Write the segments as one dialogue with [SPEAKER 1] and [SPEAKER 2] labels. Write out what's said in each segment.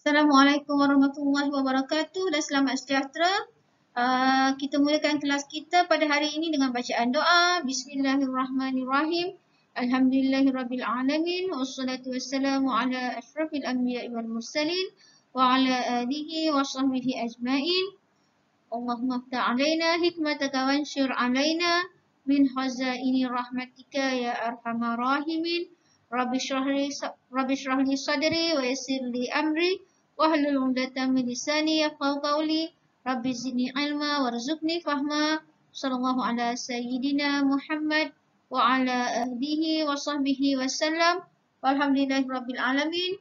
[SPEAKER 1] Assalamualaikum warahmatullahi wabarakatuh dan selamat sejahtera. Kita mulakan kelas kita pada hari ini dengan bacaan doa. Bismillahirrahmanirrahim. Alhamdulillahirabbil alamin wassalatu wassalamu ala asyrafil anbiya'i wal mursalin wa ala alihi wa sahbihi ajmain. Allahumma ftah alaina hikmataka wansyur alaina min khazaini rahmatika ya arhamar rahimin. Rabbi shrah li sadri wa yassir li amri wahlul 'uqdatam min lisani yafqahu qawli. Rabbi zidni ilma warzuqni fahma. Sallallahu ala sayyidina Muhammad wa ala alihi wa sahbihi wasallam. Walhamdulillahi rabbil alamin.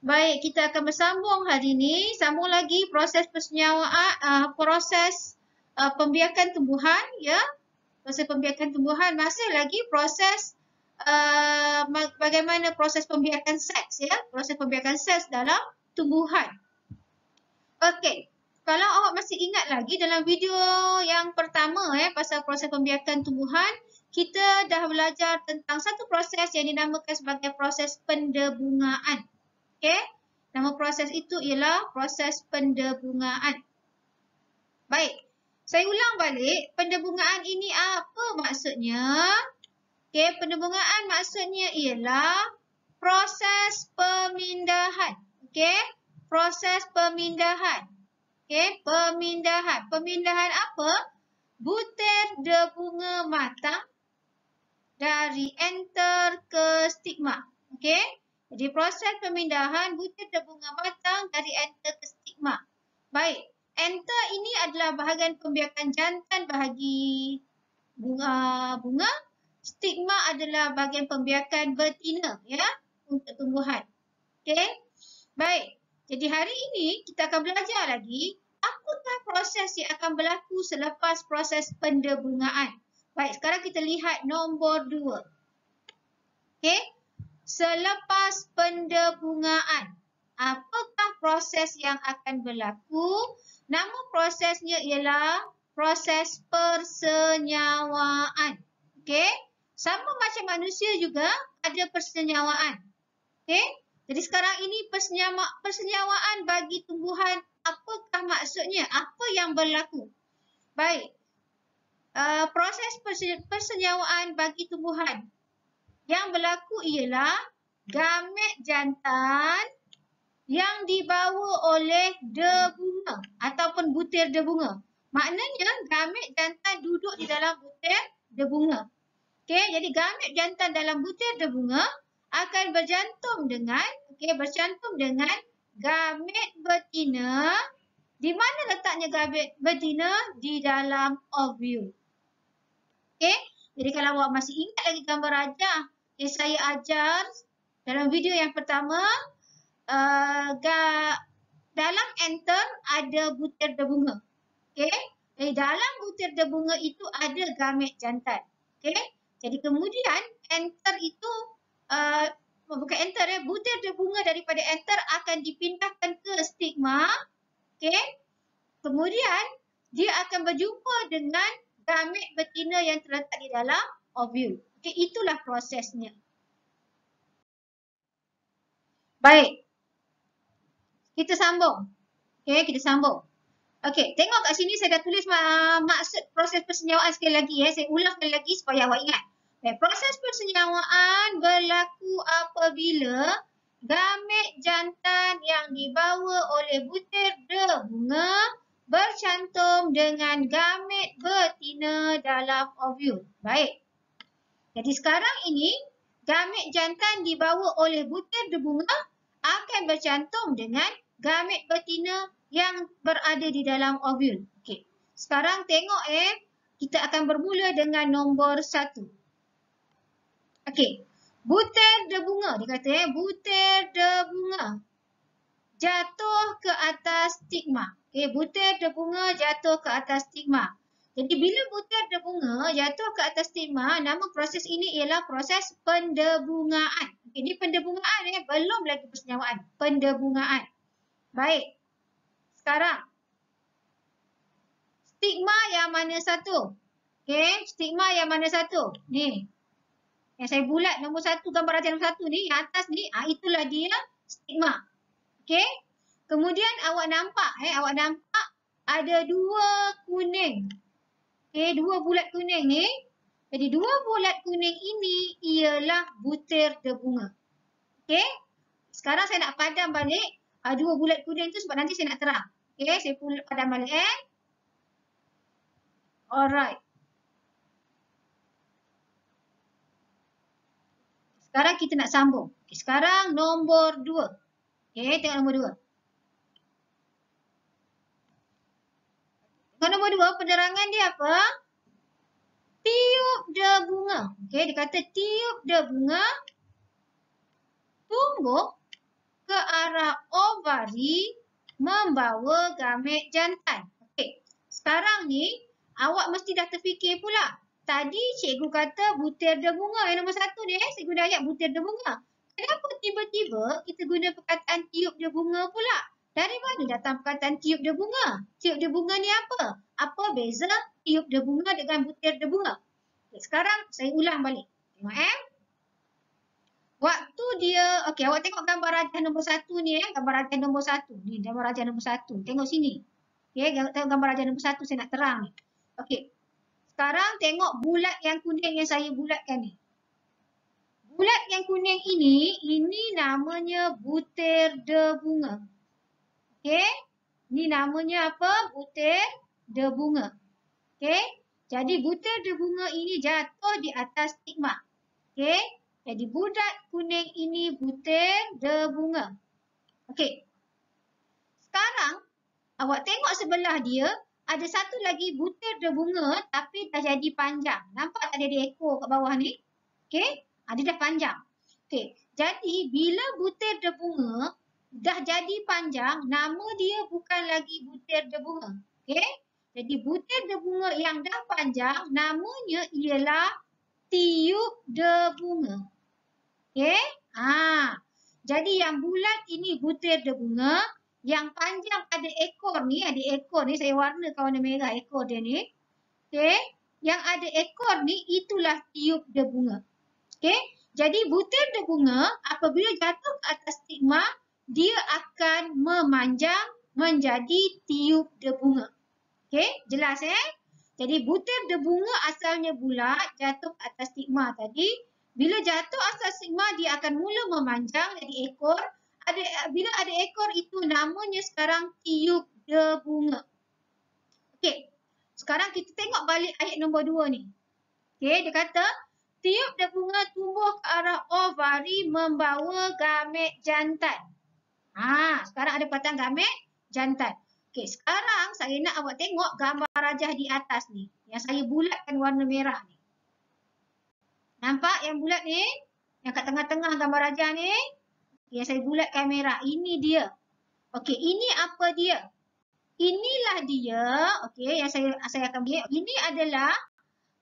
[SPEAKER 1] Baik, kita akan bersambung hari ini. Sambung lagi proses persenyawaan, proses pembiakan tumbuhan, ya. Proses pembiakan tumbuhan, masih lagi proses bagaimana proses pembiakan seks, ya. Proses pembiakan seks dalam tumbuhan. Okey, kalau awak masih ingat lagi dalam video yang pertama, pasal proses pembiakan tumbuhan, kita dah belajar tentang satu proses yang dinamakan sebagai proses pendebungaan. Okey, nama proses itu ialah proses pendebungaan. Baik, saya ulang balik, pendebungaan ini apa maksudnya? Okey, pendebungaan maksudnya ialah proses pemindahan. Okey, proses pemindahan. Okey, pemindahan. Pemindahan apa? Butir debunga matang dari enter ke stigma. Okey, jadi proses pemindahan butir debunga matang dari enter ke stigma. Baik, enter ini adalah bahagian pembiakan jantan bagi bunga. Stigma adalah bahagian pembiakan betina, ya, untuk tumbuhan. Okey. Baik. Jadi hari ini kita akan belajar lagi apakah proses yang akan berlaku selepas proses pendebungaan. Baik, sekarang kita lihat nombor 2. Okey. Selepas pendebungaan, apakah proses yang akan berlaku? Nama prosesnya ialah proses persenyawaan. Okey. Sama macam manusia juga ada persenyawaan. Okey. Jadi sekarang ini persenyawaan bagi tumbuhan, apakah maksudnya? Apa yang berlaku? Baik. Proses persenyawaan bagi tumbuhan yang berlaku ialah gamet jantan yang dibawa oleh debunga ataupun butir debunga. Maknanya gamet jantan duduk di dalam butir debunga. Okey, jadi gamet jantan dalam butir debunga akan bercantum dengan gamet betina. Di mana letaknya gamet betina? Di dalam ovul. Okey, jadi kalau awak masih ingat lagi gambar rajah yang saya ajar dalam video yang pertama, dalam enter ada butir debunga. Okey, jadi dalam butir debunga itu ada gamet jantan. Okey, jadi kemudian enter itu butir debunga daripada enter akan dipindahkan ke stigma. Okey, kemudian dia akan berjumpa dengan gamet betina yang terletak di dalam ovul. Okey, itulah prosesnya. Baik. Kita sambung. Okey, kita sambung. Okey, tengok kat sini saya dah tulis maksud proses persenyawaan sekali lagi, ya. Saya ulang sekali lagi supaya awak ingat. Baik, proses persenyawaan berlaku apabila gamet jantan yang dibawa oleh butir debunga bercantum dengan gamet betina dalam ovul. Baik. Jadi sekarang ini gamet jantan dibawa oleh butir debunga akan bercantum dengan gamet betina yang berada di dalam ovul. Okey. Sekarang tengok kita akan bermula dengan nombor 1. Okey. Butir debunga, dia kata butir debunga jatuh ke atas stigma. Okey, butir debunga jatuh ke atas stigma. Jadi bila butir debunga jatuh ke atas stigma, nama proses ini ialah proses pendebungaan. Okey, ini pendebungaan belum lagi persenyawaan. Pendebungaan. Baik. Sekarang stigma yang mana satu? Okey, stigma yang mana satu? Ni. Yang saya bulat nombor 1, gambar rajah nombor 1 ni, yang atas ni, itulah dia stigma. Okey. Kemudian awak nampak ada 2 kuning. Okey, 2 bulat kuning ni. Jadi 2 bulat kuning ini ialah butir debunga. Okey. Sekarang saya nak padam balik 2 bulat kuning tu sebab nanti saya nak terang. Okey, saya padam balik Alright. Sekarang kita nak sambung. Okay, sekarang nombor 2. Okey, tengok nombor 2. Nombor 2, penerangan dia apa? Tiup debunga. Okey, dia kata tiup debunga tumbuh ke arah ovari membawa gamet jantan. Okey, sekarang ni awak mesti dah terfikir pula. Tadi cikgu kata butir debunga yang nombor 1 ni saya guna ayat butir debunga. Kenapa tiba-tiba kita guna perkataan tiup debunga pula? Dari mana datang perkataan tiup debunga? Tiup debunga ni apa? Apa beza tiup debunga dengan butir debunga? Okay, sekarang saya ulang balik. Tengok Waktu dia, okey, awak tengok gambar rajah nombor 1 ni gambar rajah nombor 1. Ni gambar rajah nombor 1. Tengok sini. Okey, tengok gambar rajah nombor 1 saya nak terang ni. Okey. Sekarang tengok bulat yang kuning yang saya bulatkan ni. Bulat yang kuning ini namanya butir debunga. Okey. Ini namanya apa? Butir debunga. Okey. Jadi butir debunga ini jatuh di atas stigma. Okey. Jadi bulat kuning ini butir debunga. Okey. Sekarang awak tengok sebelah dia ada satu lagi butir debunga tapi dah jadi panjang. Nampak tak ada ekor kat bawah ni? Okey. Dia dah panjang. Okey. Jadi bila butir debunga dah jadi panjang, nama dia bukan lagi butir debunga. Okey? Jadi butir debunga yang dah panjang, namanya ialah tiup debunga. Okey? Jadi yang bulat ini butir debunga, yang panjang ada ekor ni saya warnakan warna merah ekor dia ni. Okey? Yang ada ekor ni itulah tiup debunga. Okey? Jadi butir debunga apabila jatuh ke atas stigma, dia akan memanjang menjadi tiup debunga. Okey, jelas Jadi butir debunga asalnya bulat, jatuh ke atas stigma tadi. Bila jatuh atas stigma, dia akan mula memanjang jadi ekor. Bila ada ekor itu namanya sekarang tiup debunga. Okey, sekarang kita tengok balik ayat nombor 2 ni. Okey, dia kata tiup debunga tumbuh ke arah ovari membawa gamet jantan. Sekarang ada perkataan gamet jantan. Okey, sekarang saya nak awak tengok gambar rajah di atas ni. Yang saya bulatkan warna merah ni. Nampak yang bulat ni? Yang kat tengah-tengah gambar rajah ni? Yang saya bulatkan merah. Ini dia. Okey, ini apa dia? Inilah dia. Okey, yang saya akan bagi. Ini adalah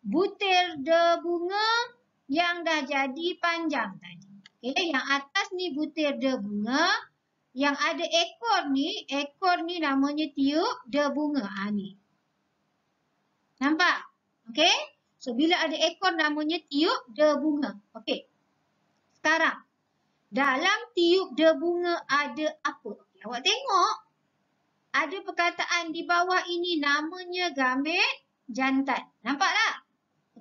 [SPEAKER 1] butir debunga yang dah jadi panjang tadi. Okey, yang atas ni butir debunga. Yang ada ekor ni namanya tiup debunga. Ni. Nampak? Okey? So, bila ada ekor namanya tiup debunga. Okey. Sekarang, dalam tiup debunga ada apa? Okay, awak tengok. Ada perkataan di bawah ini namanya gamet jantan. Nampak tak?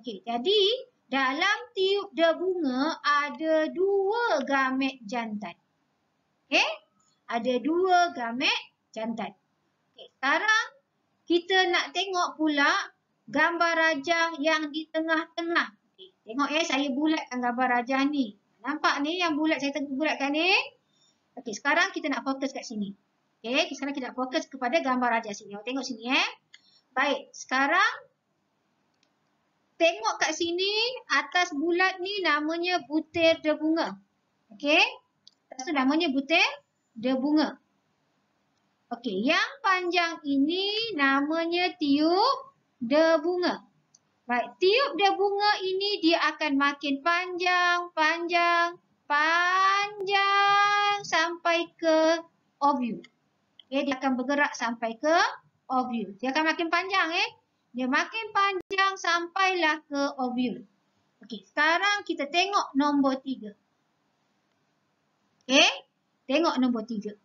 [SPEAKER 1] Okey, jadi dalam tiup debunga ada 2 gamet jantan. Okey? Ada 2 gamet jantan. Okay, sekarang kita nak tengok pula gambar rajah yang di tengah-tengah. Okay, tengok saya bulatkan gambar rajah ni. Nampak ni yang bulat saya bulatkan ni? Okey, sekarang kita nak fokus kat sini. Okey, sekarang kita nak fokus kepada gambar rajah sini. Awak tengok sini Baik, sekarang tengok kat sini atas bulat ni namanya butir debunga. Okey? Atas tu namanya butir debunga. Okey, yang panjang ini namanya tiup debunga. Baik, tiup debunga ini dia akan makin panjang sampai ke ovule. Okey, dia akan bergerak sampai ke ovule. Dia akan makin panjang Dia makin panjang sampailah ke ovule. Okey, sekarang kita tengok nombor 3. Okey, tengok nombor 3.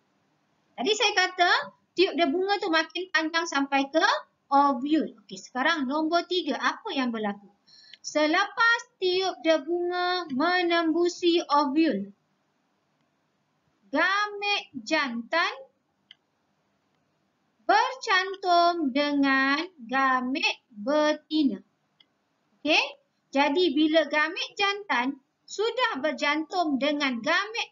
[SPEAKER 1] Tadi saya kata tiup dia bunga tu makin panjang sampai ke ovule. Okey, sekarang nombor 3, apa yang berlaku? Selepas tiup dia bunga menembusi ovule, gamet jantan bercantum dengan gamet betina. Okey? Jadi bila gamet jantan sudah berjantum dengan gamet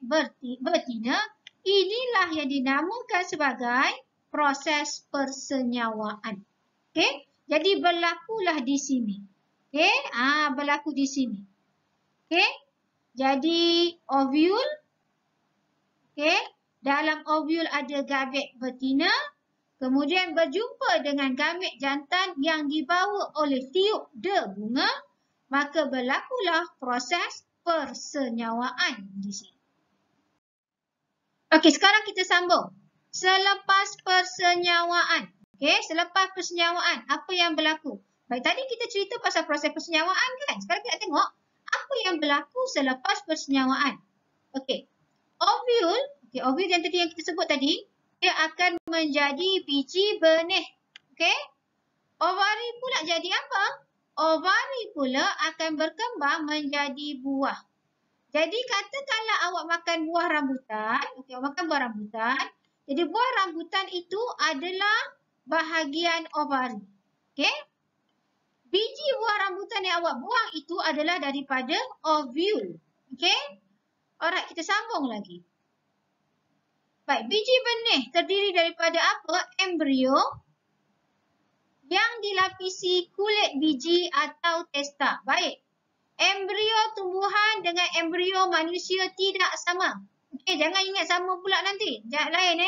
[SPEAKER 1] betina, inilah yang dinamakan sebagai proses persenyawaan. Okey? Jadi berlakulah di sini. Okey? Berlaku di sini. Okey? Jadi ovule. Okey? Dalam ovule ada gamet betina. Kemudian berjumpa dengan gamet jantan yang dibawa oleh tiup de bunga, maka berlakulah proses persenyawaan di sini. Okey, sekarang kita sambung. Selepas persenyawaan. Okey, selepas persenyawaan, apa yang berlaku? Baik, tadi kita cerita pasal proses persenyawaan kan? Sekarang kita tengok apa yang berlaku selepas persenyawaan. Okey, ovule, ovule yang tadi yang kita sebut tadi, dia akan menjadi biji benih. Okey? Ovari pula jadi apa? Ovari pula akan berkembang menjadi buah. Jadi katakanlah awak makan buah rambutan. Okey, awak makan buah rambutan. Jadi buah rambutan itu adalah bahagian ovari. Okey? Biji buah rambutan yang awak buang itu adalah daripada ovule. Okey? Alright, kita sambung lagi. Baik, biji benih terdiri daripada apa? Embrio yang dilapisi kulit biji atau testa. Baik, embrio tumbuhan dengan embrio manusia tidak sama. Okey, jangan ingat sama pula nanti. Jangan lain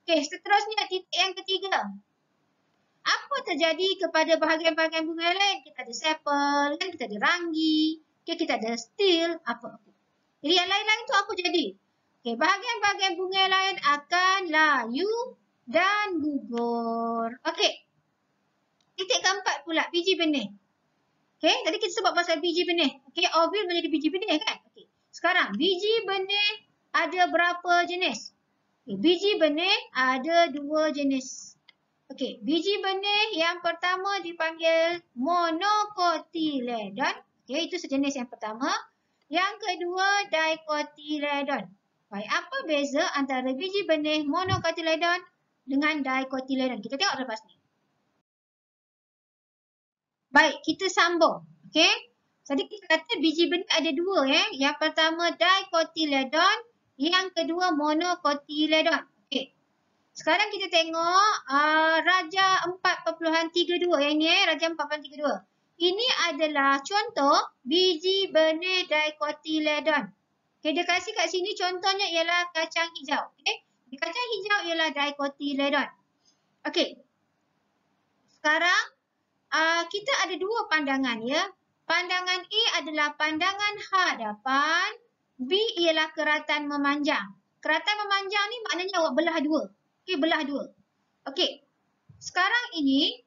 [SPEAKER 1] Okey, seterusnya titik yang ketiga. Apa terjadi kepada bahagian-bahagian bunga lain? Kita ada sepal, kan kita ada ranggi, kita ada stil, apa. Jadi yang lain-lain tu apa jadi? Okey, bahagian-bahagian bunga lain akan layu dan gugur. Okey. Titik keempat pula, biji benih. Okey, tadi kita sebut pasal biji benih. Okey, ovule menjadi biji benih kan? Okey. Sekarang, biji benih ada berapa jenis? Okay, biji benih ada 2 jenis. Okey, biji benih yang pertama dipanggil monocotyledon. Okey, itu sejenis yang pertama. Yang kedua, dicotyledon. Baik, apa beza antara biji benih monocotyledon dengan dicotyledon? Kita tengok lepas ni. Baik, kita sambung. Okey. Tadi kita kata biji benih ada 2 Yang pertama dicotyledon, yang kedua monocotyledon. Okey. Sekarang kita tengok Raja 4.32 yang ni Raja 4.32. Ini adalah contoh biji benih dicotyledon. Okey, dia kasih kat sini contohnya ialah kacang hijau. Okey. Kacang hijau ialah dicotyledon. Okey. Sekarang kita ada 2 pandangan Pandangan A adalah pandangan hadapan, B ialah keratan memanjang. Keratan memanjang ni maknanya awak belah 2. Okey, belah 2. Okey. Sekarang ini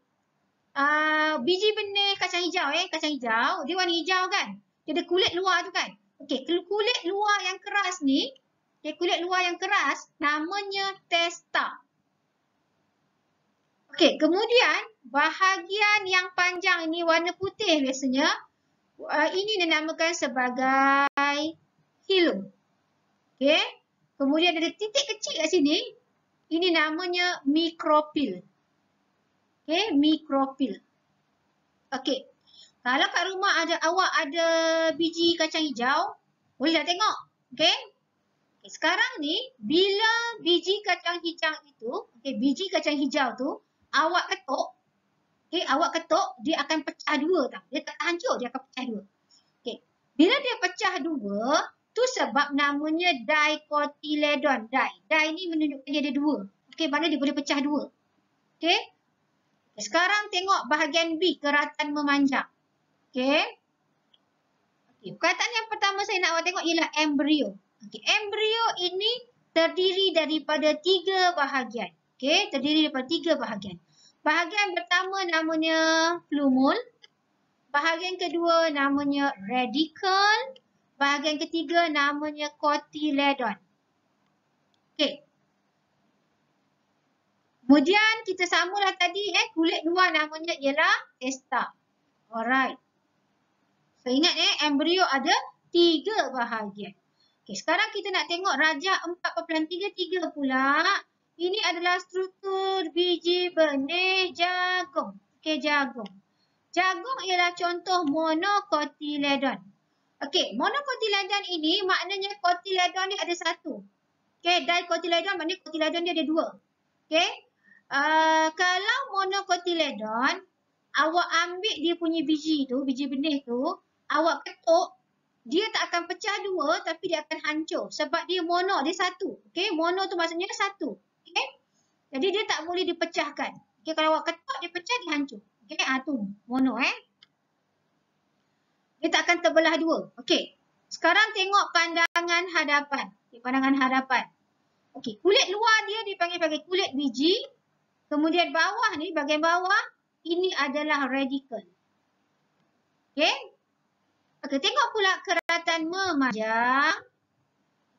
[SPEAKER 1] biji benih kacang hijau kacang hijau, dia warna hijau kan? Dia ada kulit luar tu kan? Okey, kulit luar yang keras ni, kulit luar yang keras namanya testa. Okey, kemudian bahagian yang panjang ini warna putih biasanya, ini dinamakan sebagai hilum. Okey, kemudian ada titik kecil kat sini, ini namanya mikropil. Okey, mikropil. Okey, kalau kat rumah awak ada biji kacang hijau, bolehlah tengok. Okey. Okay, sekarang ni bila biji kacang hijau itu, biji kacang hijau tu awak ketuk, awak ketuk, dia akan pecah 2 tau. Dia tak hancur, dia akan pecah 2. Okey. Bila dia pecah 2, tu sebab namanya dicotyledon. Di ni menunjukkan dia ada 2. Okey, mana dia boleh pecah 2. Okey. Sekarang tengok bahagian B, keratan memanjang. Okey. Perkataan yang pertama saya nak awak tengok ialah embrio. Okey, embrio ini terdiri daripada 3 bahagian. Okey, terdiri daripada 3 bahagian. Bahagian pertama namanya plumule. Bahagian kedua namanya radicle. Bahagian ketiga namanya cotyledon. Okey. Kemudian kita samalah tadi kulit luar namanya ialah testa. Alright. So ingat embrio ada 3 bahagian. Okey, sekarang kita nak tengok rajah 4.33 pula. Ini adalah struktur biji benih jagung. Okey, jagung. Jagung ialah contoh monocotyledon. Okey, monocotyledon ini maknanya cotyledon ni ada satu. Okey, dicotyledon maknanya cotyledon dia ada 2. Okey. Kalau monocotyledon, awak ambil dia punya biji tu, biji benih tu, awak ketuk, dia tak akan pecah 2 tapi dia akan hancur sebab dia mono, dia satu. Okey, mono tu maksudnya satu. Okey. Jadi dia tak boleh dipecahkan. Okey, kalau awak ketuk dia pecah, dia hancur. Okey, tu mono Dia tak akan terbelah 2. Okey. Sekarang tengok pandangan hadapan. Okay, pandangan hadapan. Okey, kulit luar dia dipanggil kulit biji. Kemudian bawah ni, bahagian bawah, ini adalah radikel. Okey. Okey, tengok pula keratan memanjang.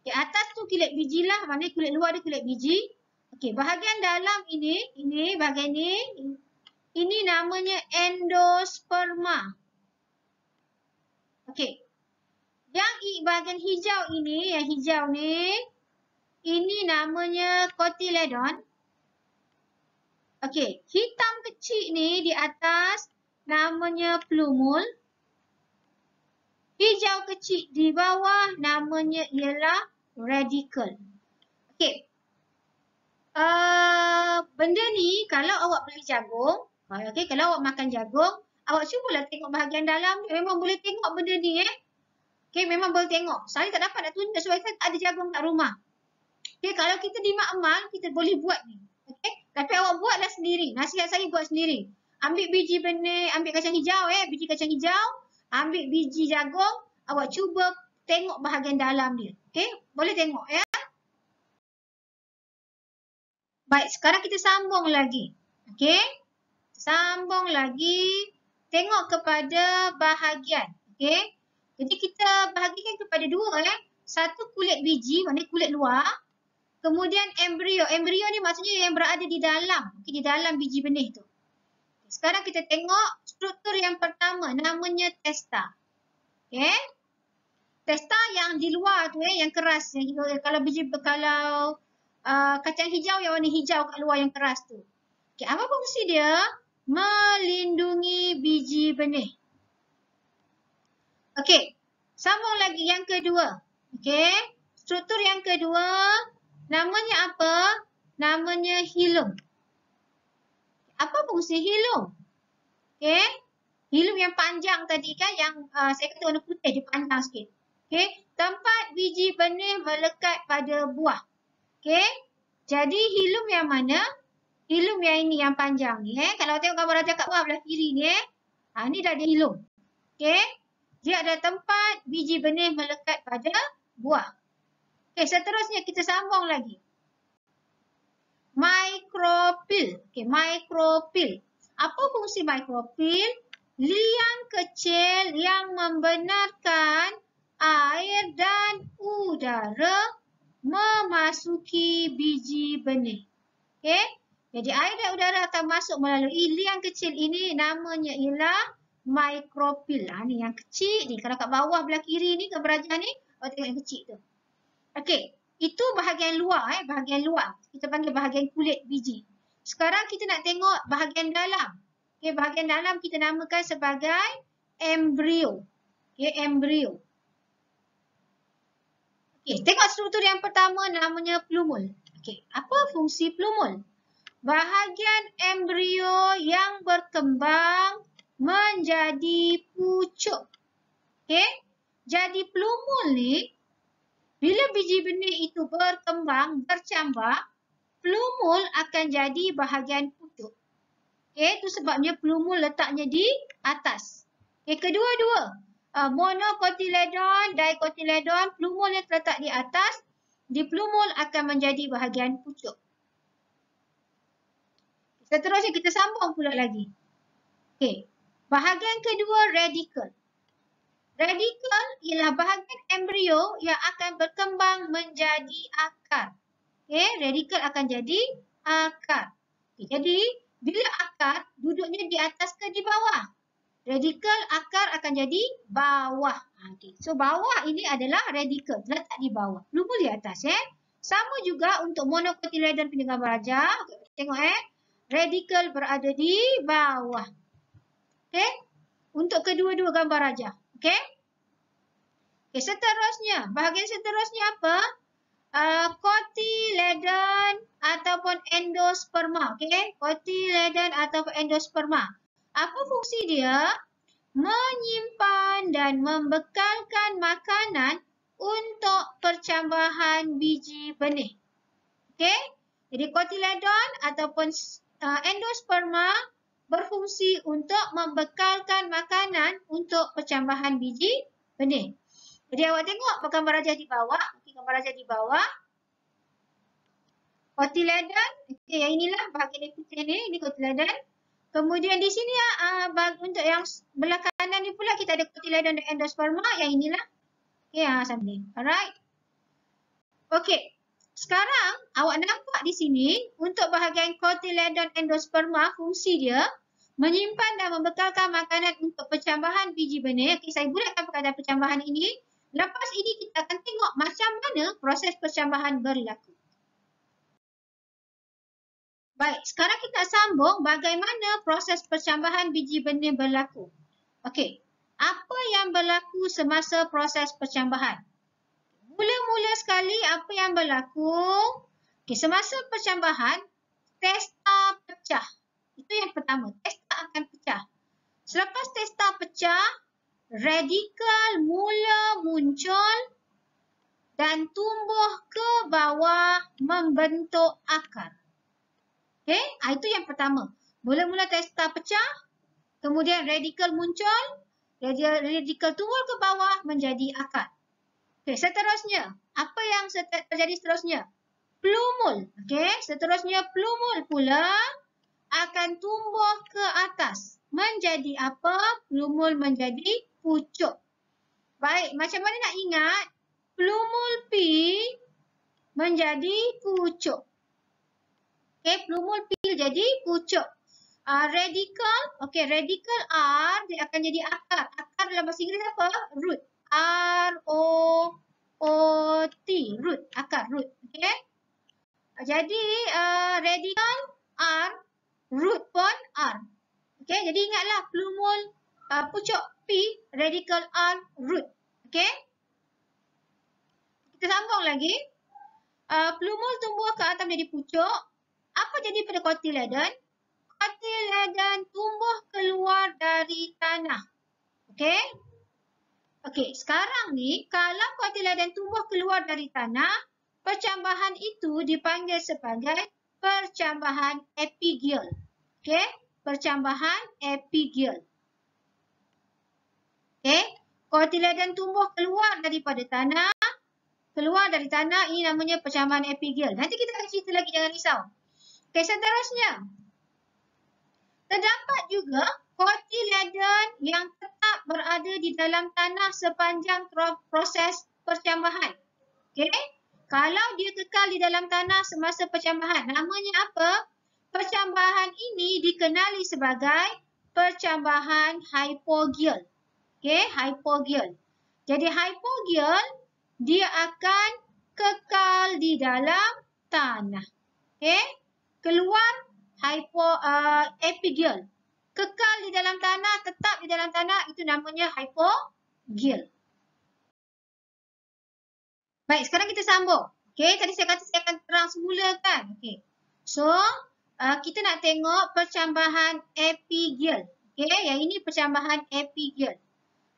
[SPEAKER 1] Okey, atas tu kulit biji lah, maknanya kulit luar dia kulit biji. Okey, bahagian dalam ini bahagian ini namanya endosperma. Okey. Yang bahagian hijau ini, yang hijau ni, ini namanya cotyledon. Okey, hitam kecil ni di atas namanya plumule. Hijau kecil di bawah namanya ialah radikel. Okey. Benda ni kalau awak beli jagung, okey, kalau awak makan jagung, awak cubalah tengok bahagian dalam ni, memang boleh tengok benda ni Okey, memang boleh tengok. Saya tak dapat nak tunjuk sebab saya ada jagung kat rumah. Okey, kalau kita di Mak Amal, kita boleh buat ni. Okey, tapi awak buatlah sendiri. Nasihat saya buat sendiri. Ambil biji benih, ambil kacang hijau biji kacang hijau, ambil biji jagung, awak cuba tengok bahagian dalam dia. Okey, boleh tengok Baik, sekarang kita sambung lagi. Okey? Sambung lagi. Tengok kepada bahagian. Okey? Jadi kita bahagikan kepada 2 Satu kulit biji, maknanya kulit luar. Kemudian embrio. Embrio ni maksudnya yang berada di dalam. Okay, di dalam biji benih tu. Sekarang kita tengok struktur yang pertama. Namanya testa. Okay. Testa yang di luar tu yang keras. Kalau biji, kalau kacang hijau yang warna hijau kat luar yang keras tu. Okay, apa fungsi dia? Melindungi biji benih. Okey. Sambung lagi yang kedua. Okey. Struktur yang kedua. Namanya apa? Namanya hilum. Apa fungsi hilum? Okey. Hilum yang panjang tadi kan, yang saya kata warna putih, dia panjang sikit. Okey. Tempat biji benih melekat pada buah. Okey. Jadi hilum yang mana? Hilum yang ini, yang panjang ni. Kalau tengok gambar raja kat bawah belah kiri ni. Ni dah ada hilum. Okey. Dia ada tempat biji benih melekat pada buah. Okey, seterusnya kita sambung lagi. Mikropil. Okey, mikropil. Apa fungsi mikropil? Liang kecil yang membenarkan air dan udara memasuki biji benih. Okey, jadi air dan udara akan masuk melalui liang kecil ini, namanya ialah mikropil. Ni yang kecil ni. Kalau kat bawah belah kiri ni, gambar rajah ni, awak tengok yang kecil tu. Okey, itu bahagian luar bahagian luar. Kita panggil bahagian kulit biji. Sekarang kita nak tengok bahagian dalam. Okey, bahagian dalam kita namakan sebagai embrio. Okey, embrio. Okey, tengok struktur yang pertama namanya plumule. Okey, apa fungsi plumule? Bahagian embrio yang berkembang menjadi pucuk. Okey, jadi plumule ni, bila biji benih itu berkembang, bercambak, plumule akan jadi bahagian pucuk. Okey, itu sebabnya plumule letaknya di atas. Okey, kedua-dua. Monocotyledon, dicotyledon, plumule yang terletak di atas, di plumule akan menjadi bahagian pucuk. Seterusnya kita sambung pula lagi. Okey, bahagian kedua radikel. Radikel ialah bahagian embrio yang akan berkembang menjadi akar. Okey, radikel akan jadi akar. Okay, jadi, bila akar duduknya di atas ke di bawah? Radikal akar akan jadi bawah. Okay. So, bawah ini adalah radikal. Letak di bawah. Plumul di atas. Sama juga untuk monocotyledon punya gambar raja. Okay, tengok radikal berada di bawah. Okay. Untuk kedua-dua gambar raja. Okay. Okay, seterusnya. Bahagian seterusnya apa? Cotyledon ataupun endosperma. Okay. Cotyledon ataupun endosperma. Apa fungsi dia? Menyimpan dan membekalkan makanan untuk percambahan biji benih. Okey? Jadi cotyledon ataupun endosperma berfungsi untuk membekalkan makanan untuk percambahan biji benih. Jadi awak tengok gambar raja di bawah. Okey, gambar raja di bawah. Cotyledon. Okey, yang inilah bahagian putih ni. Ini cotyledon. Kemudian di sini untuk yang belah kanan ni pula kita ada cotyledon dan endosperma. Yang inilah. Okey, sampai ni. Alright. Okey. Sekarang awak nampak di sini untuk bahagian cotyledon endosperma fungsi dia menyimpan dan membekalkan makanan untuk percambahan biji benih. Okey, saya gunakan perkataan percambahan ini. Lepas ini kita akan tengok macam mana proses percambahan berlaku. Baik, sekarang kita sambung bagaimana proses percambahan biji benih berlaku. Okey, apa yang berlaku semasa proses percambahan? Mula-mula sekali apa yang berlaku? Okey, semasa percambahan, testa pecah. Itu yang pertama, testa akan pecah. Selepas testa pecah, radikal mula muncul dan tumbuh ke bawah membentuk akar. Okey, itu yang pertama. Mula-mula testa pecah, kemudian radikal muncul, radikal tumbuh ke bawah menjadi akar. Okey, seterusnya, apa yang terjadi seterusnya? Plumul. Okey, seterusnya plumul pula akan tumbuh ke atas. Menjadi apa? Plumul menjadi pucuk. Baik, macam mana nak ingat? Plumul P menjadi pucuk. Okey, plumul P jadi pucuk. Radikal, okey, radikal R dia akan jadi akar. Akar dalam bahasa Inggeris apa? Root. R-O-O-T. Root, akar, root. Okey. Jadi, radikal R, root pun R. Okey, jadi ingatlah plumul pucuk P, radikal R, root. Okey. Kita sambung lagi. Plumul tumbuh ke atas menjadi pucuk. Apa jadi pada cotyledon? Cotyledon tumbuh keluar dari tanah. Okey? Okey, sekarang ni kalau cotyledon tumbuh keluar dari tanah, percambahan itu dipanggil sebagai percambahan epigial. Okey? Percambahan epigial. Okey? Cotyledon tumbuh keluar daripada tanah. Keluar dari tanah, ini namanya percambahan epigial. Nanti kita akan cerita lagi, jangan risau. Okey, seterusnya. Terdapat juga cotyledon yang tetap berada di dalam tanah sepanjang proses percambahan. Okey? Kalau dia kekal di dalam tanah semasa percambahan, namanya apa? Percambahan ini dikenali sebagai percambahan hypogial. Okey, hypogial. Jadi hypogial, dia akan kekal di dalam tanah. Okey? Keluar epigial. Kekal di dalam tanah, tetap di dalam tanah, itu namanya hypogial. Baik, sekarang kita sambung. Okey, tadi saya kata saya akan terang semula kan. Okey. So, kita nak tengok percambahan epigial. Okey, yang ini percambahan epigial.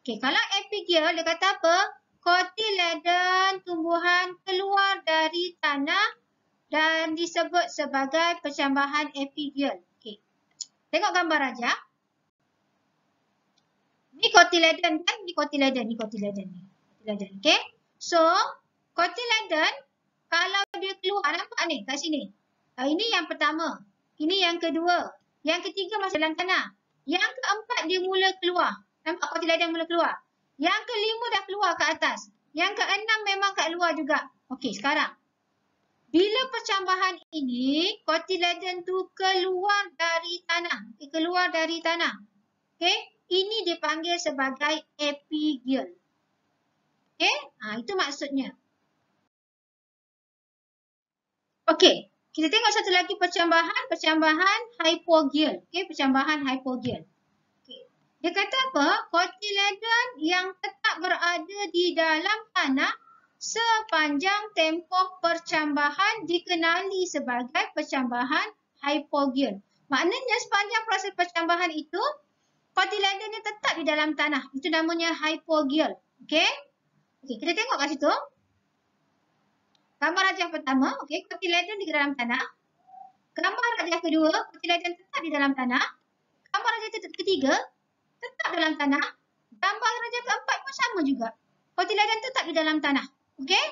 [SPEAKER 1] Okey, kalau epigial dia kata apa? Cotyledon tumbuhan keluar dari tanah dan disebut sebagai percambahan epigial. Okey. Tengok gambar raja. Ni cotyledon kan? Ni cotyledon, ni cotyledon ni. Cotyledon, okey. So, cotyledon kalau dia keluar, nampak ni kat sini. Ini yang pertama. Ini yang kedua. Yang ketiga masih dalam tanah. Yang keempat dia mula keluar. Nampak cotyledon mula keluar. Yang kelima dah keluar ke atas. Yang keenam memang kat luar juga. Okey, sekarang. Bila percambahan ini, cotyledon tu keluar dari tanah. Keluar dari tanah. Okey, ini dipanggil sebagai epigel. Okey, itu maksudnya. Okey, kita tengok satu lagi percambahan hypogel. Okey, percambahan hypogel. Okey. Dia kata apa? Cotyledon yang tetap berada di dalam tanah sepanjang tempoh percambahan dikenali sebagai percambahan hypogel. Maknanya sepanjang proses percambahan itu, cotyledon dia tetap di dalam tanah. Itu namanya hypogel. Okey? Okey, kita tengok kat situ. Gambar rajah pertama, okey, cotyledon di dalam tanah. Gambar rajah kedua, cotyledon tetap di dalam tanah. Gambar rajah ketiga, tetap dalam tanah. Gambar rajah keempat pun sama juga. Cotyledon tetap di dalam tanah. Okey?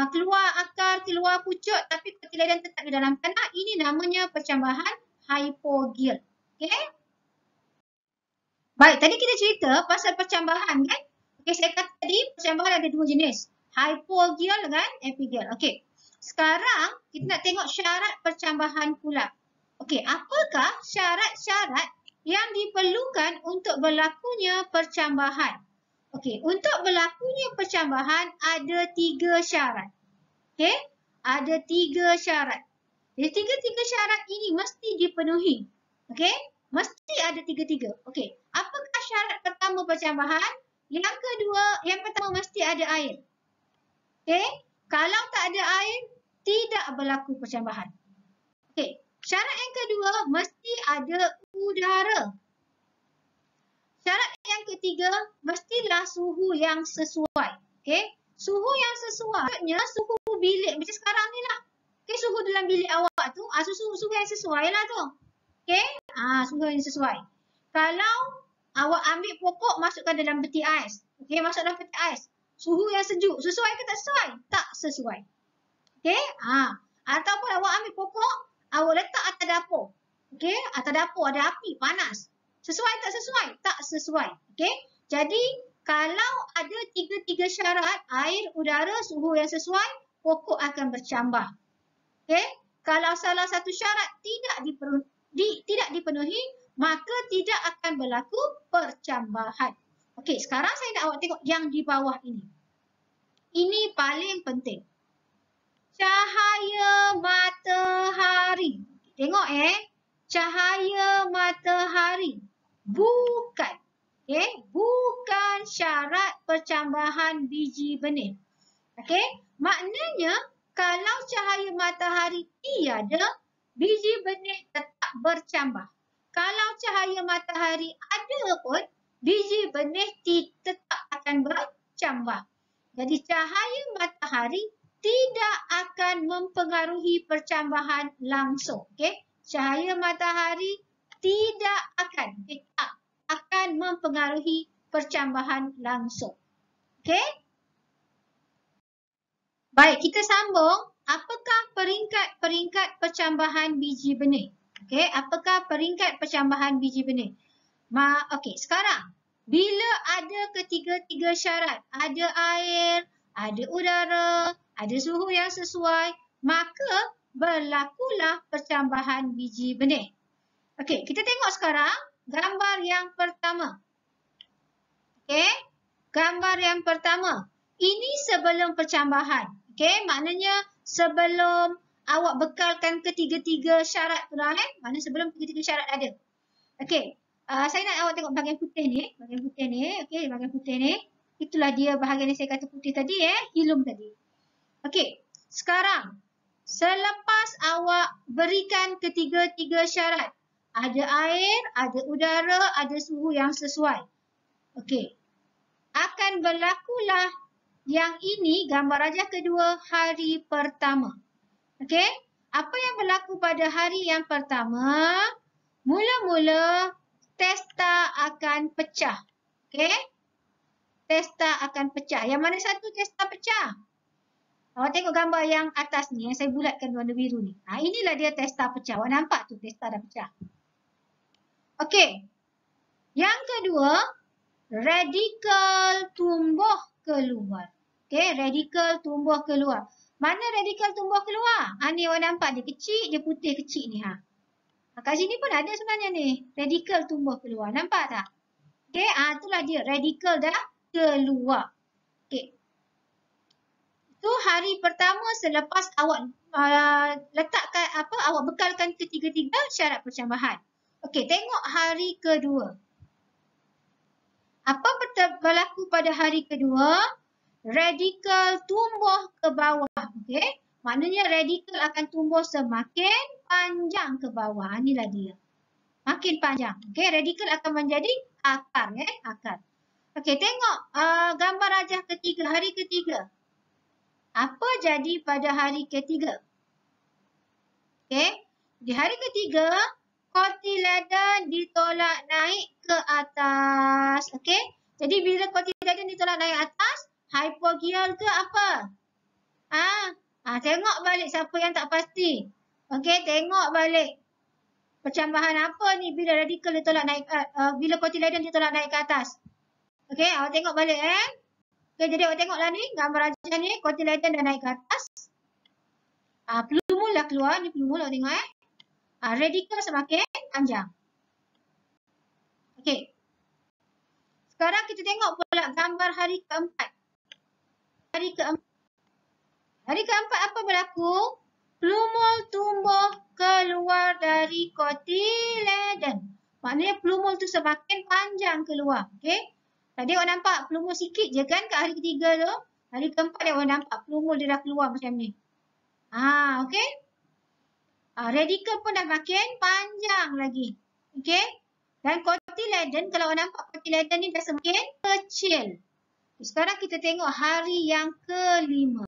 [SPEAKER 1] Keluar akar, keluar pucuk tapi cotyledon tetap di dalam tanah. Ini namanya percambahan hypogel. Okey? Baik, tadi kita cerita pasal percambahan kan? Okey, saya kata tadi percambahan ada dua jenis. Hypogel dengan epigel. Okey. Sekarang kita nak tengok syarat percambahan pula. Okey, apakah syarat-syarat yang diperlukan untuk berlakunya percambahan? Okey, untuk berlakunya percambahan ada 3 syarat. Okey, ada 3 syarat. Jadi 3 syarat ini mesti dipenuhi. Okey, mesti ada 3. Okey, apakah syarat pertama percambahan? Yang pertama mesti ada air. Okey, kalau tak ada air, tidak berlaku percambahan. Okey, syarat yang kedua mesti ada udara. Syarat yang ketiga, mestilah suhu yang sesuai. Okey, suhu yang sesuai maksudnya suhu bilik macam sekarang ni lah. Okey, suhu dalam bilik awak tu, suhu yang sesuai lah tu. Okey, suhu yang sesuai. Kalau awak ambil pokok, masukkan dalam peti ais. Okey, masuk dalam peti ais. Suhu yang sejuk, sesuai ke tak sesuai? Tak sesuai. Okey, ataupun awak ambil pokok, awak letak atas dapur. Okey, atas dapur ada api, panas. Sesuai tak sesuai? Tak sesuai. Okey, jadi kalau ada 3 syarat, air, udara, suhu yang sesuai, pokok akan bercambah. Okey, kalau salah satu syarat tidak dipenuhi, maka tidak akan berlaku percambahan. Okey, sekarang saya nak awak tengok yang di bawah ini. Ini paling penting. Cahaya matahari. Tengok cahaya matahari. Bukan. Bukan syarat percambahan biji benih. Okey, maknanya kalau cahaya matahari tiada, biji benih tetap bercambah. Kalau cahaya matahari ada pun, biji benih tetap akan bercambah. Jadi cahaya matahari tidak akan mempengaruhi percambahan langsung. Okey, cahaya matahari tidak akan mempengaruhi percambahan langsung. Okey? Baik, kita sambung. Apakah peringkat percambahan biji benih? Okey, apakah peringkat percambahan biji benih? Okey, sekarang bila ada ketiga-tiga syarat, ada air, ada udara, ada suhu yang sesuai, maka berlakulah percambahan biji benih. Okey, kita tengok sekarang gambar yang pertama. Okey, gambar yang pertama. Ini sebelum percambahan. Okey, maknanya sebelum awak bekalkan ketiga-tiga syarat tu lah Maknanya sebelum ketiga-tiga syarat ada. Okey, saya nak awak tengok bahagian putih ni. Okey, bahagian putih ni. Itulah dia bahagian yang saya kata putih tadi hilum tadi. Okey, sekarang selepas awak berikan ketiga-tiga syarat, ada air, ada udara, ada suhu yang sesuai. Okey, akan berlakulah yang ini gambar rajah kedua hari pertama. Okey, apa yang berlaku pada hari yang pertama? Mula-mula testa akan pecah. Okey, testa akan pecah. Yang mana satu testa pecah? Awak tengok gambar yang atas ni, yang saya bulatkan warna biru ni. Inilah dia testa pecah. Awak nampak tu testa dah pecah. Okey. Yang kedua, radikal tumbuh keluar. Okey, radikal tumbuh keluar. Mana radikal tumbuh keluar? Ni awak nampak dia kecil, dia putih kecil ni. Kat sini pun ada sebenarnya ni. Radikal tumbuh keluar. Nampak tak? Okey, itulah dia. Radikal dah keluar. Okey. Itu hari pertama selepas awak letakkan awak bekalkan ketiga-tiga syarat percambahan. Okey, tengok hari kedua. Apa berlaku pada hari kedua? Radikal tumbuh ke bawah. Okey. Maknanya radikal akan tumbuh semakin panjang ke bawah. Inilah dia. Makin panjang. Okey, radikal akan menjadi akar. Akar. Okey, tengok gambar rajah ketiga, hari ketiga. Apa jadi pada hari ketiga? Okey, di hari ketiga, kotiledon ditolak naik ke atas. Okey, jadi bila kotiledon ditolak naik atas, hypogeal ke apa? Tengok balik siapa yang tak pasti. Okey, tengok balik. Percambahan apa ni bila radikal ditolak naik, bila kotiledon ditolak naik ke atas? Okey, awak tengok balik Okey, jadi awak tengoklah ni, gambar rajah ni, kotiledon dah naik ke atas. Plumule dah keluar, ni plumule awak tengok radikal semakin panjang. Okey. Sekarang kita tengok pula gambar hari keempat. Hari keempat apa berlaku? Plumule tumbuh keluar dari kotiledon. Maknanya plumule tu semakin panjang keluar. Okey. Tadi awak nampak plumule sikit je kan kat hari ketiga tu. Hari keempat dia awak nampak plumule dia dah keluar macam ni. Okey. Radikal pun dah makin panjang lagi. Okey. Dan kotiledon, kalau awak nampak kotiledon ni dah semakin kecil. Sekarang kita tengok hari yang kelima.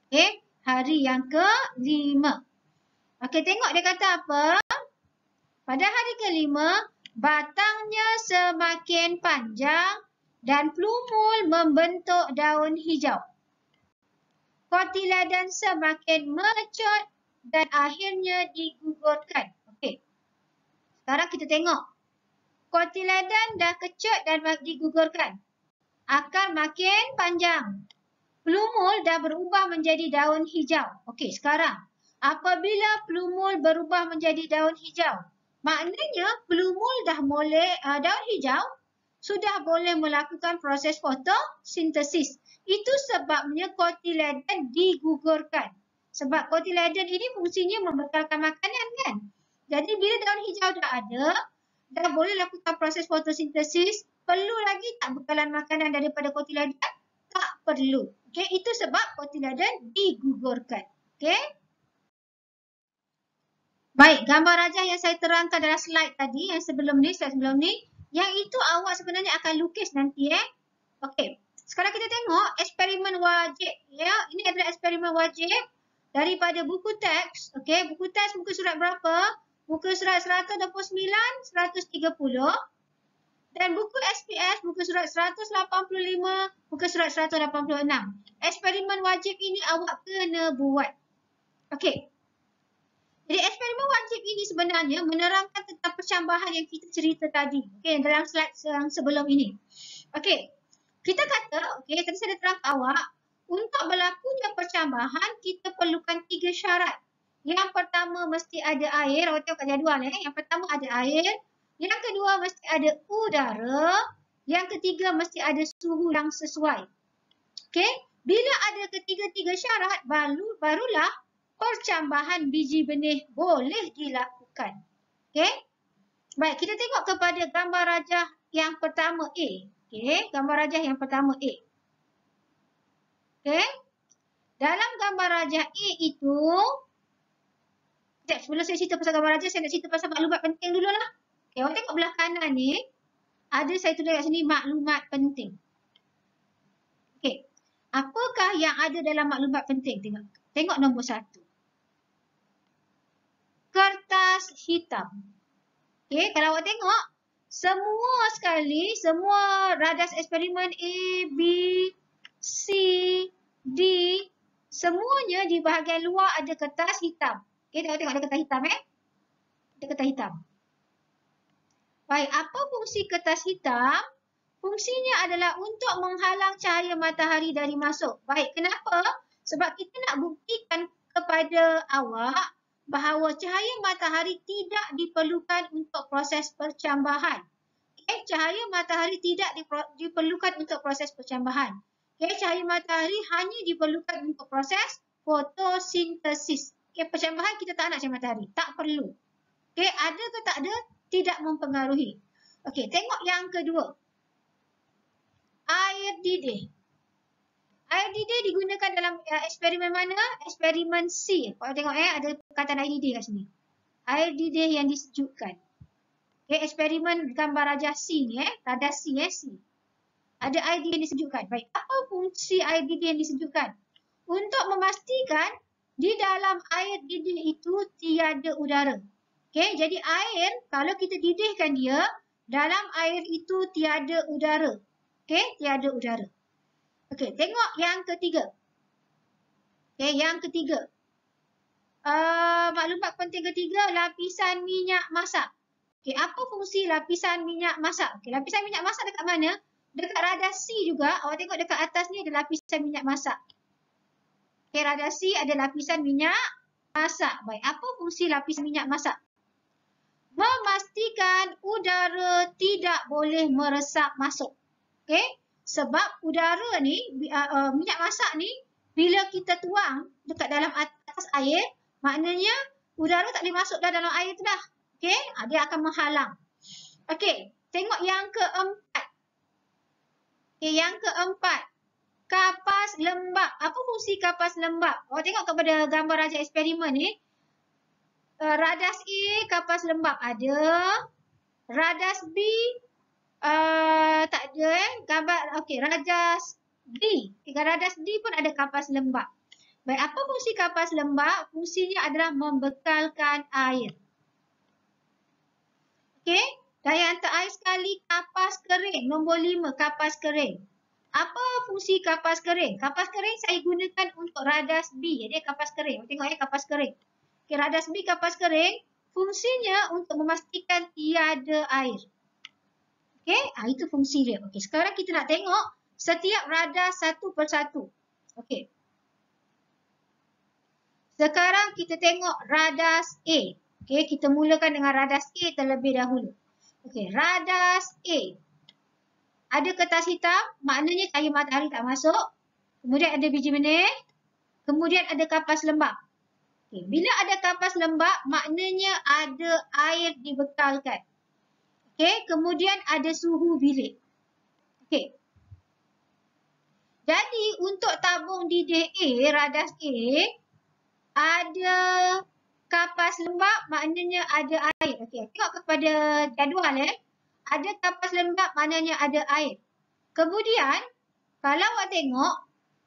[SPEAKER 1] Okey, hari yang kelima. Okey, tengok dia kata apa? Pada hari kelima, batangnya semakin panjang dan plumule membentuk daun hijau. Kotiledon semakin mengecut dan akhirnya digugurkan. Okey. Sekarang kita tengok. Kotiledon dah kecut dan digugurkan. Akar makin panjang. Plumule dah berubah menjadi daun hijau. Okey, sekarang. Apabila plumule berubah menjadi daun hijau, maknanya plumule dah boleh, daun hijau sudah boleh melakukan proses fotosintesis. Itu sebabnya kotiledon digugurkan. Sebab kotiledon ini fungsinya membekalkan makanan kan. Jadi bila daun hijau dah ada, dah boleh lakukan proses fotosintesis, perlu lagi tak bekalan makanan daripada kotiledon? Tak perlu. Okey, itu sebab kotiledon digugurkan. Okey. Baik, gambar rajah yang saya terangkan dalam slide tadi, yang sebelum ni, yang itu awak sebenarnya akan lukis nanti Okey. Sekarang kita tengok eksperimen wajib Ini adalah eksperimen wajib daripada buku teks. Okey, buku teks muka surat berapa? Muka surat 129, 130. Dan buku SPS muka surat 185, muka surat 186. Eksperimen wajib ini awak kena buat. Okey. Jadi eksperimen wajib ini sebenarnya menerangkan tentang percambahan yang kita cerita tadi. Okey, dalam slide yang sebelum ini. Okey. Kita kata, okey, tadi saya dah terang awak, untuk berlakunya percambahan kita perlukan 3 syarat. Yang pertama mesti ada air, awak tengok kat jadual Yang pertama ada air. Yang kedua mesti ada udara. Yang ketiga mesti ada suhu yang sesuai. Okey, bila ada ketiga-tiga syarat, barulah percambahan biji benih boleh dilakukan. Okey. Baik, kita tengok kepada gambar rajah yang pertama A. Okey, gambar rajah yang pertama A. Okey. Dalam gambar rajah A itu, sebelum saya cerita pasal gambar rajah, saya nak cerita pasal maklumat penting dululah. Okay, awak tengok belah kanan ni, ada saya tulis kat sini maklumat penting. Okey, apakah yang ada dalam maklumat penting? Tengok nombor 1. Kertas hitam. Okey, kalau awak tengok, semua radas eksperimen A, B, C, D, semuanya di bahagian luar ada kertas hitam. Okey, tengok ada kertas hitam Ada kertas hitam. Baik, apa fungsi kertas hitam? Fungsinya adalah untuk menghalang cahaya matahari dari masuk. Baik, kenapa? Sebab kita nak buktikan kepada awak bahawa cahaya matahari tidak diperlukan untuk proses percambahan. Cahaya matahari tidak diperlukan untuk proses percambahan. Cahaya matahari hanya diperlukan untuk proses fotosintesis. Percambahan kita tak nak cahaya matahari, tak perlu. Ada ke tak ada, tidak mempengaruhi. Tengok yang kedua. Air didih. Air didih digunakan dalam eksperimen mana? Eksperimen C. Kalau tengok ada perkataan air didih kat sini. Air didih yang disejukkan. Eksperimen gambar rajah C ni, radas C, C. Ada air didih yang disejukkan. Baik, apa fungsi air didih yang disejukkan? Untuk memastikan di dalam air didih itu tiada udara. Jadi air, kalau kita didihkan dia, dalam air itu tiada udara. Tiada udara. Tengok yang ketiga. Yang ketiga. Maklumat penting ketiga, lapisan minyak masak. Apa fungsi lapisan minyak masak? Lapisan minyak masak dekat mana? Dekat radas C juga. Awak tengok dekat atas ni ada lapisan minyak masak. Radas C ada lapisan minyak masak. Baik, apa fungsi lapisan minyak masak? Memastikan udara tidak boleh meresap masuk. Sebab udara ni, minyak masak ni, bila kita tuang dekat dalam atas air, maknanya udara tak boleh masuk dalam air tu dah. Dia akan menghalang. Tengok yang keempat. Yang keempat. Kapas lembap. Apa fungsi kapas lembap? Awak tengok kepada gambar rajah eksperimen ni. Radas A, kapas lembap ada. Radas B, tak ada gambar. Radas D. Radas D pun ada kapas lembap. Baik, apa fungsi kapas lembap? Fungsinya adalah membekalkan air. Dan yang terakhir sekali, kapas kering. Nombor 5, kapas kering. Apa fungsi kapas kering? Kapas kering saya gunakan untuk radas B. Jadi kapas kering. Tengok kapas kering. Radas B, kapas kering. Fungsinya untuk memastikan tiada air. Itu fungsi dia. Sekarang kita nak tengok setiap radas satu persatu. Sekarang kita tengok radas A. Kita mulakan dengan radas A terlebih dahulu. Radas A. Ada kertas hitam, maknanya cahaya matahari tak masuk. Kemudian ada biji benih. Kemudian ada kapas lembap. Bila ada kapas lembap, maknanya ada air dibekalkan. Kemudian ada suhu bilik. Jadi untuk tabung didih A, radas A, ada kapas lembap, maknanya ada air. Tengok kepada jadual Ada kapas lembap, maknanya ada air. Kemudian, kalau awak tengok,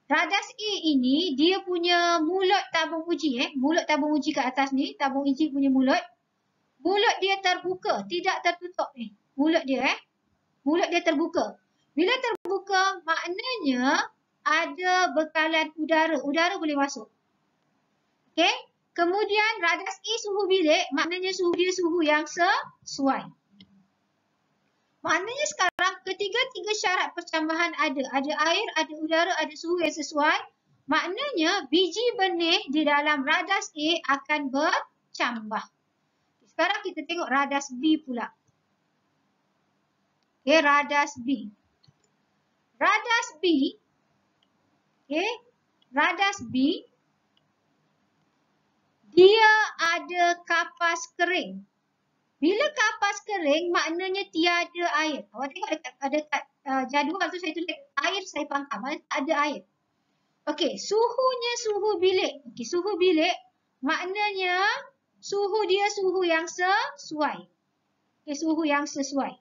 [SPEAKER 1] radas A ini, dia punya mulut tabung uji. Mulut tabung uji kat atas ni, tabung uji punya mulut. Mulut dia terbuka, tidak tertutup ni. Mulut dia Mulut dia terbuka. Bila terbuka, maknanya ada bekalan udara. Udara boleh masuk. Kemudian radas A suhu bilik, maknanya suhu dia suhu yang sesuai. Maknanya sekarang ketiga-tiga syarat percambahan ada. Ada air, ada udara, ada suhu yang sesuai. Maknanya biji benih di dalam radas A akan bercambah. Sekarang kita tengok radas B pula. Radas B. Radas B. Radas B. Dia ada kapas kering. Bila kapas kering, maknanya tiada air. Awak tengok dekat jadual tu saya tulis air, saya pangkam. Maknanya tak ada air. Suhunya suhu bilik. Suhu bilik maknanya suhu dia suhu yang sesuai. Suhu yang sesuai.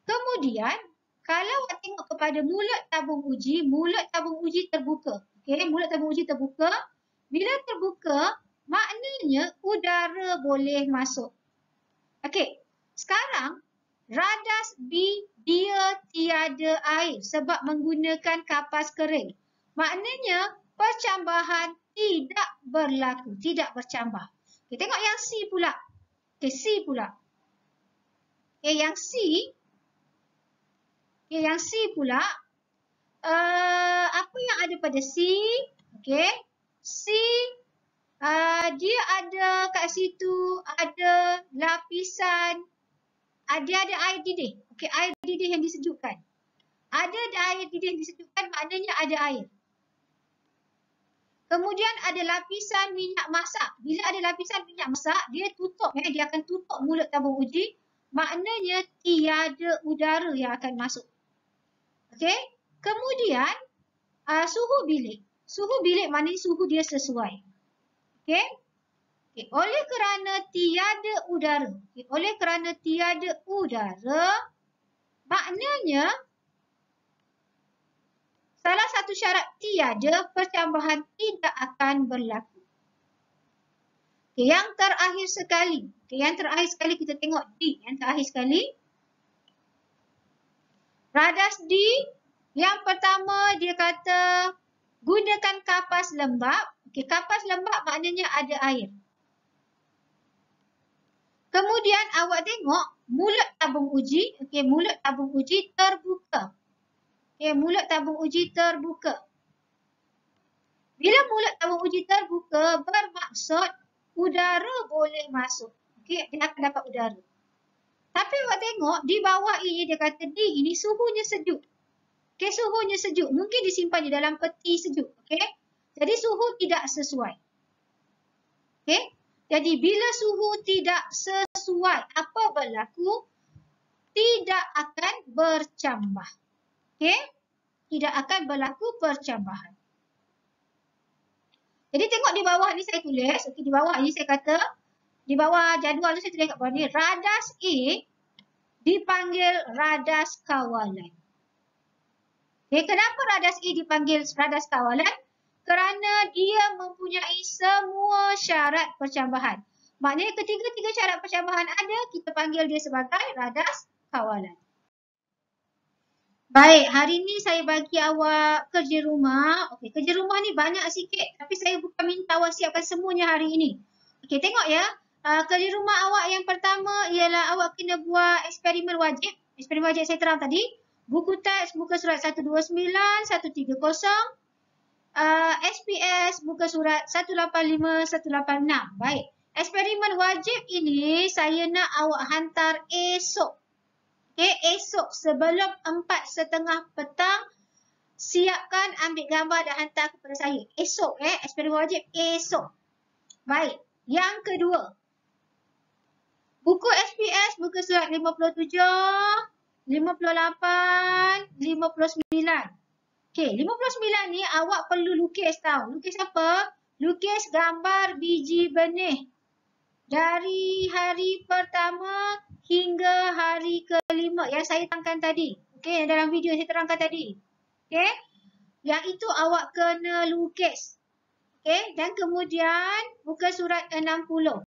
[SPEAKER 1] Kemudian, kalau awak tengok kepada mulut tabung uji terbuka. Mulut tabung uji terbuka. Bila terbuka, maknanya udara boleh masuk. Sekarang radas B dia tiada air sebab menggunakan kapas kering. Maknanya percambahan tidak berlaku, tidak bercambah. Tengok yang C pula. C pula. Yang C, Okay, yang C pula, apa yang ada pada C? Okay, C, dia ada kat situ, ada lapisan, dia ada air didih. Okay, air didih yang disejukkan. Ada air didih yang disejukkan, maknanya ada air. Kemudian ada lapisan minyak masak. Bila ada lapisan minyak masak, dia tutup. Dia akan tutup mulut tabung uji. Maknanya tiada udara yang akan masuk. Okey. Kemudian suhu bilik. Suhu bilik maknanya suhu dia sesuai. Okey. Okay. Oleh kerana tiada udara. Okay. Oleh kerana tiada udara, maknanya salah satu syarat tiada, percambahan tidak akan berlaku. Okay, yang terakhir sekali. Okay, yang terakhir sekali kita tengok D. Yang terakhir sekali. Radas D. Yang pertama dia kata gunakan kapas lembap. Okay, kapas lembap maknanya ada air. Kemudian awak tengok mulut tabung uji. Okay, mulut tabung uji terbuka. Okay, mulut tabung uji terbuka. Bila mulut tabung uji terbuka, bermaksud udara boleh masuk. Okey, dia akan dapat udara. Tapi awak tengok di bawah ini dia kata D ini suhunya sejuk. Okey, suhunya sejuk. Mungkin disimpan di dalam peti sejuk. Okey. Jadi suhu tidak sesuai. Okey. Jadi bila suhu tidak sesuai, apa berlaku? Tidak akan bercambah. Okey. Tidak akan berlaku percambahan. Jadi tengok di bawah ni saya tulis, okey, di bawah ni saya kata, di bawah jadual tu saya tulis kat bawah ni, radas A dipanggil radas kawalan. Okay, kenapa radas A dipanggil radas kawalan? Kerana dia mempunyai semua syarat percambahan. Maknanya ketiga-tiga syarat percambahan ada, kita panggil dia sebagai radas kawalan. Baik, hari ni saya bagi awak kerja rumah. Okey, kerja rumah ni banyak sikit tapi saya bukan minta awak siapkan semuanya hari ini. Okey, tengok ya. Kerja rumah awak yang pertama ialah awak kena buat eksperimen wajib. Eksperimen wajib saya terang tadi. Buku teks muka surat 129, 130. SPS muka surat 185, 186. Baik. Eksperimen wajib ini saya nak awak hantar esok. Okay, esok sebelum 4:30 petang, siapkan, ambil gambar dan hantar kepada saya. Esok, eksperimen wajib esok. Baik, yang kedua. Buku SPS, muka surat 57, 58, 59. Okay, 59 ni awak perlu lukis tau. Lukis apa? Lukis gambar biji benih. Dari hari pertama hingga hari kelima yang saya terangkan tadi. Okey, dalam video saya terangkan tadi. Okey. Yang itu awak kena lukis. Okey, dan kemudian muka surat 60.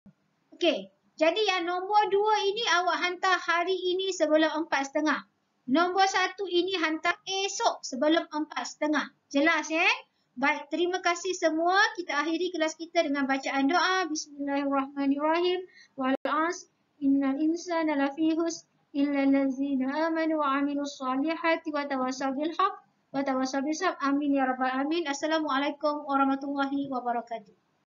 [SPEAKER 1] Okey. Jadi yang nombor 2 ini awak hantar hari ini sebelum 4:30. Nombor 1 ini hantar esok sebelum 4:30. Jelas Baik, terima kasih semua. Kita akhiri kelas kita dengan bacaan doa. Bismillahirrahmanirrahim. Wal 'asr innal insana lafi khusr illa allazina amanu wa 'amilus solihati wa tawassaw bil haqq wa tawassaw bis sabr. Amin ya rabbal alamin. Assalamualaikum warahmatullahi wabarakatuh.